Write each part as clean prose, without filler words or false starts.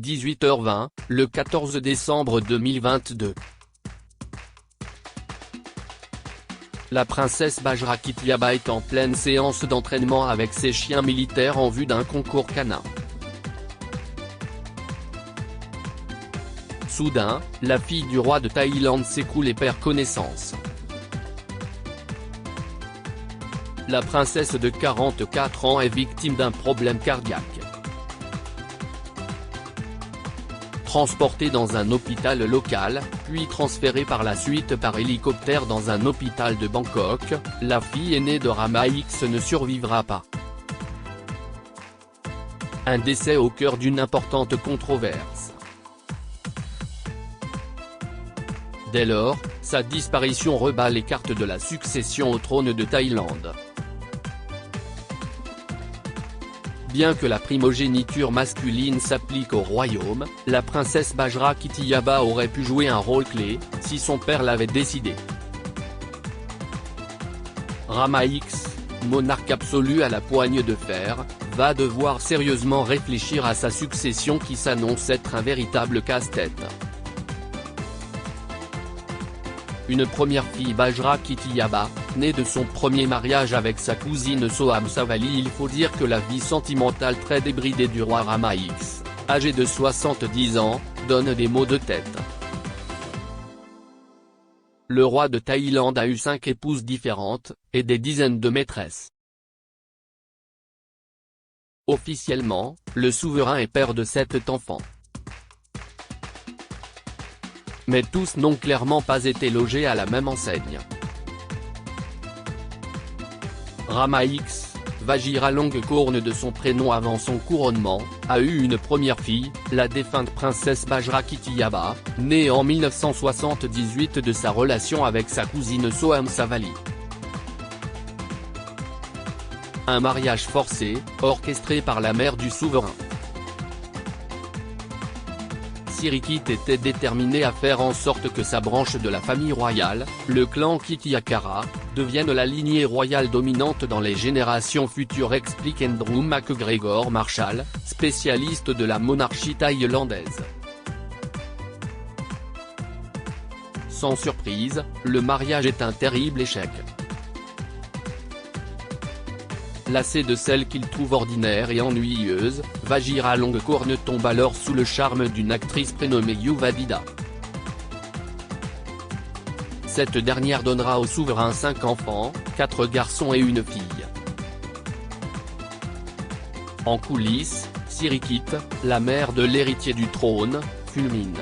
18h20, le 14 décembre 2022. La princesse Bajra Kitiaba est en pleine séance d'entraînement avec ses chiens militaires en vue d'un concours canin. Soudain, la fille du roi de Thaïlande s'écoule et perd connaissance. La princesse de 44 ans est victime d'un problème cardiaque. Transportée dans un hôpital local, puis transférée par la suite par hélicoptère dans un hôpital de Bangkok, la fille aînée de Rama X ne survivra pas. Un décès au cœur d'une importante controverse. Dès lors, sa disparition rebat les cartes de la succession au trône de Thaïlande. Bien que la primogéniture masculine s'applique au royaume, la princesse Bajra Kitiaba aurait pu jouer un rôle clé, si son père l'avait décidé. Rama X, monarque absolu à la poigne de fer, va devoir sérieusement réfléchir à sa succession qui s'annonce être un véritable casse-tête. Une première fille Bajra Kitiaba, née de son premier mariage avec sa cousine Soham Savali. Il faut dire que la vie sentimentale très débridée du roi Rama X, âgé de 70 ans, donne des maux de tête. Le roi de Thaïlande a eu 5 épouses différentes, et des dizaines de maîtresses. Officiellement, le souverain est père de 7 enfants. Mais tous n'ont clairement pas été logés à la même enseigne. Rama X, Vajiralongkorn de son prénom avant son couronnement, a eu une première fille, la défunte princesse Bajra Kitiaba, née en 1978 de sa relation avec sa cousine Soham Savali. Un mariage forcé, orchestré par la mère du souverain. Sirikit était déterminé à faire en sorte que sa branche de la famille royale, le clan Kitiakara, devienne la lignée royale dominante dans les générations futures, explique Andrew McGregor Marshall, spécialiste de la monarchie thaïlandaise. Sans surprise, le mariage est un terrible échec. Lassé de celle qu'il trouve ordinaire et ennuyeuse, Vajiralongkorn tombe alors sous le charme d'une actrice prénommée Yuvadida. Cette dernière donnera au souverain 5 enfants, 4 garçons et une fille. En coulisses, Sirikit, la mère de l'héritier du trône, fulmine.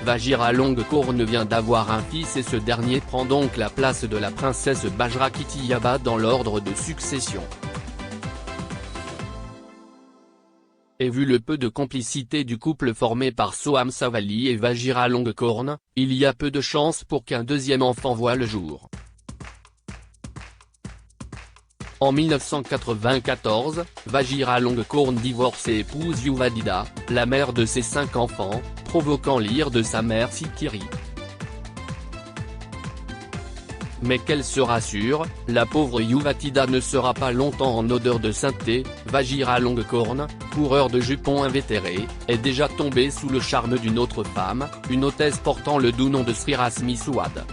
Vajiralongkorn vient d'avoir un fils et ce dernier prend donc la place de la princesse Bajra Kitiaba dans l'ordre de succession. Et vu le peu de complicité du couple formé par Soham Savali et Vajiralongkorn, il y a peu de chances pour qu'un deuxième enfant voie le jour. En 1994, Vajiralongkorn divorce et épouse Yuvadida, la mère de ses 5 enfants, provoquant l'ire de sa mère Sikiri. Mais qu'elle se rassure, la pauvre Yuvadida ne sera pas longtemps en odeur de sainteté. Vajiralongkorn, coureur de jupons invétéré, est déjà tombé sous le charme d'une autre femme, une hôtesse portant le doux nom de Srirasmi Souad.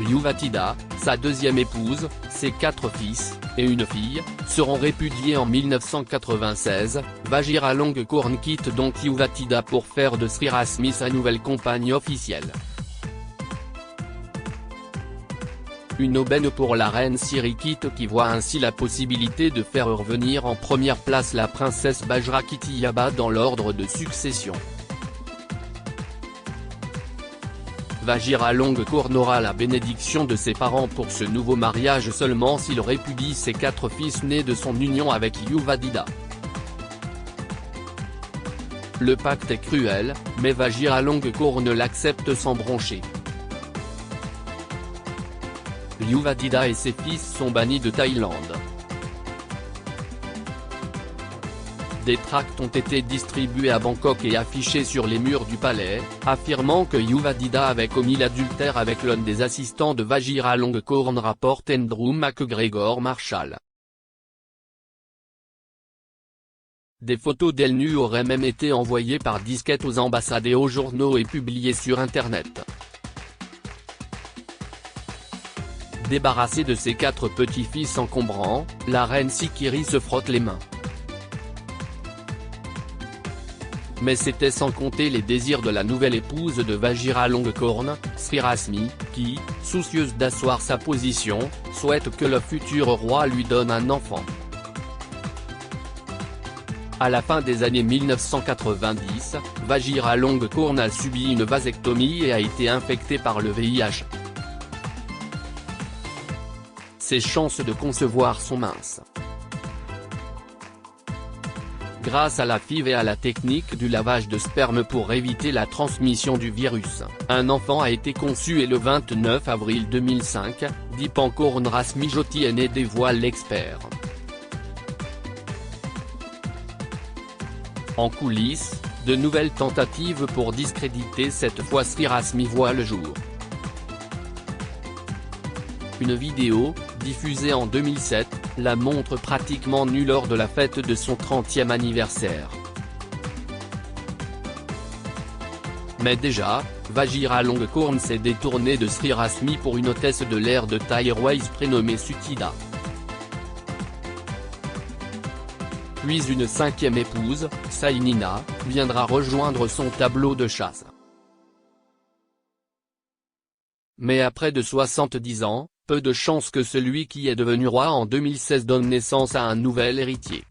Yuvadida, sa deuxième épouse, ses 4 fils, et une fille, seront répudiés en 1996, Vajiralongkorn quitte donc Yuvadida pour faire de Srirasmi sa nouvelle compagne officielle. Une aubaine pour la reine Sirikit qui voit ainsi la possibilité de faire revenir en première place la princesse Bajra Kitiaba dans l'ordre de succession. Vajiralongkorn aura la bénédiction de ses parents pour ce nouveau mariage seulement s'il répudie ses 4 fils nés de son union avec Yuvadida. Le pacte est cruel, mais Vajiralongkorn l'accepte sans broncher. Yuvadida et ses fils sont bannis de Thaïlande. Des tracts ont été distribués à Bangkok et affichés sur les murs du palais, affirmant que Yuvadida avait commis l'adultère avec l'un des assistants de Vajiralongkorn, rapporte Andrew McGregor Marshall. Des photos d'elle nue auraient même été envoyées par disquette aux ambassades et aux journaux et publiées sur Internet. Débarrassée de ses 4 petits-fils encombrants, la reine Sikiri se frotte les mains. Mais c'était sans compter les désirs de la nouvelle épouse de Vajiralongkorn, Srirasmi, qui, soucieuse d'asseoir sa position, souhaite que le futur roi lui donne un enfant. À la fin des années 1990, Vajiralongkorn a subi une vasectomie et a été infectée par le VIH. Ses chances de concevoir sont minces. Grâce à la FIV et à la technique du lavage de sperme pour éviter la transmission du virus, un enfant a été conçu et le 29 avril 2005, Dipankorn Rasmijoti est né, dévoile l'expert. En coulisses, de nouvelles tentatives pour discréditer cette fois Srirasmi voient le jour. Une vidéo, diffusée en 2007, la montre pratiquement nue lors de la fête de son 30e anniversaire. Mais déjà, Vajiralongkorn s'est détourné de Srirasmi pour une hôtesse de l'air de Thai Airways prénommée Sutida. Puis une 5e épouse, Sainina, viendra rejoindre son tableau de chasse. Mais à près de 70 ans, peu de chances que celui qui est devenu roi en 2016 donne naissance à un nouvel héritier.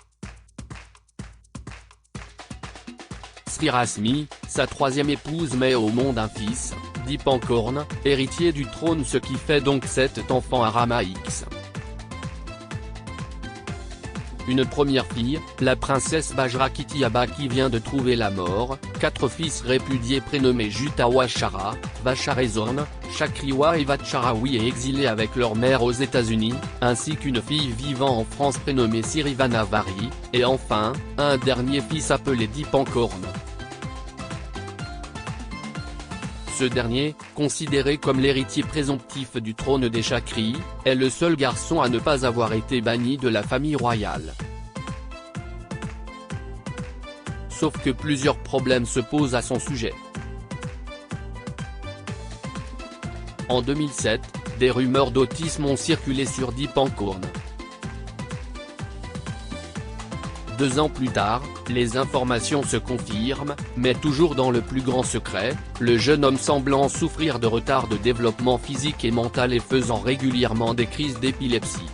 Srirasmi, sa 3e épouse, met au monde un fils, Dipankorn, héritier du trône, ce qui fait donc 7 enfants à Rama-X. Une première fille, la princesse Bajrakitiyaba qui vient de trouver la mort, 4 fils répudiés prénommés Jutawashara, Vacharezorn, Chakriwa et Vacharawi et exilés avec leur mère aux États-Unis, ainsi qu'une fille vivant en France prénommée Sirivanavari, et enfin, un dernier fils appelé Dipankorn. Ce dernier, considéré comme l'héritier présomptif du trône des Chakris, est le seul garçon à ne pas avoir été banni de la famille royale. Sauf que plusieurs problèmes se posent à son sujet. En 2007, des rumeurs d'autisme ont circulé sur Dipankorn. 2 ans plus tard, les informations se confirment, mais toujours dans le plus grand secret, le jeune homme semblant souffrir de retard de développement physique et mental et faisant régulièrement des crises d'épilepsie.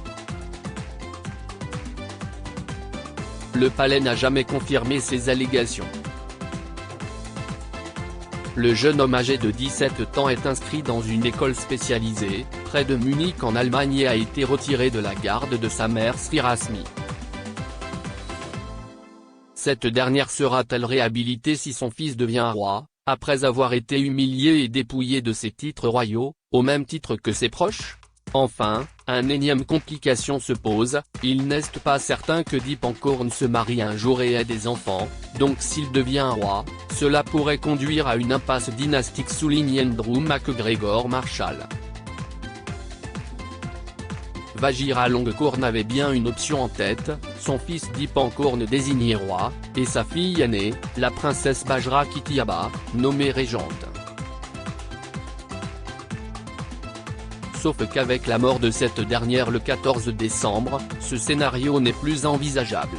Le palais n'a jamais confirmé ces allégations. Le jeune homme âgé de 17 ans est inscrit dans une école spécialisée, près de Munich en Allemagne et a été retiré de la garde de sa mère Srirasmi. Cette dernière sera-t-elle réhabilitée si son fils devient roi, après avoir été humilié et dépouillé de ses titres royaux, au même titre que ses proches? Enfin, une énième complication se pose, il n'est pas certain que Dipankorn se marie un jour et ait des enfants, donc s'il devient roi, cela pourrait conduire à une impasse dynastique, souligne Andrew McGregor Marshall. Vajiralongkorn avait bien une option en tête, son fils Dipankorn désigné roi, et sa fille aînée, la princesse Bajrakitiyaba, nommée régente. Sauf qu'avec la mort de cette dernière le 14 décembre, ce scénario n'est plus envisageable.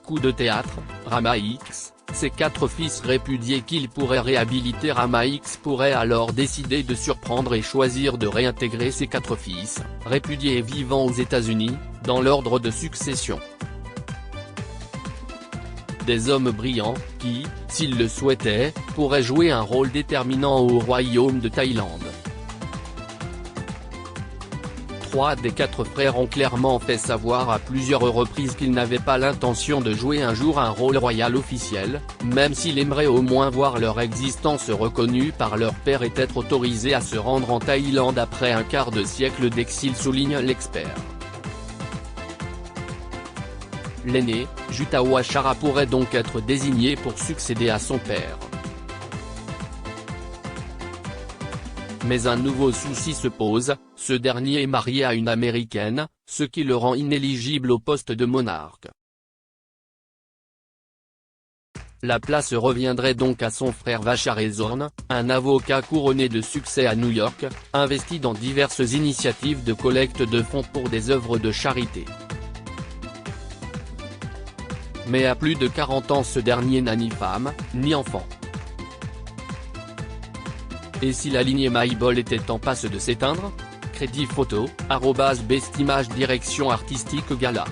Coup de théâtre, Rama-X, ses 4 fils répudiés qu'il pourrait réhabiliter. Rama-X pourrait alors décider de surprendre et choisir de réintégrer ses 4 fils, répudiés et vivant aux États-Unis, dans l'ordre de succession. Des hommes brillants, qui, s'ils le souhaitaient, pourraient jouer un rôle déterminant au royaume de Thaïlande. 3 des 4 frères ont clairement fait savoir à plusieurs reprises qu'ils n'avaient pas l'intention de jouer un jour un rôle royal officiel, même s'ils aimeraient au moins voir leur existence reconnue par leur père et être autorisés à se rendre en Thaïlande après un quart de siècle d'exil, souligne l'expert. L'aîné, Jutawashara, pourrait donc être désigné pour succéder à son père. Mais un nouveau souci se pose, ce dernier est marié à une Américaine, ce qui le rend inéligible au poste de monarque. La place reviendrait donc à son frère Vacharez Zorn, un avocat couronné de succès à New York, investi dans diverses initiatives de collecte de fonds pour des œuvres de charité. Mais à plus de 40 ans ce dernier n'a ni femme, ni enfant. Et si la lignée Maillebols était en passe de s'éteindre ? Crédit photo, @bestimage direction artistique gala.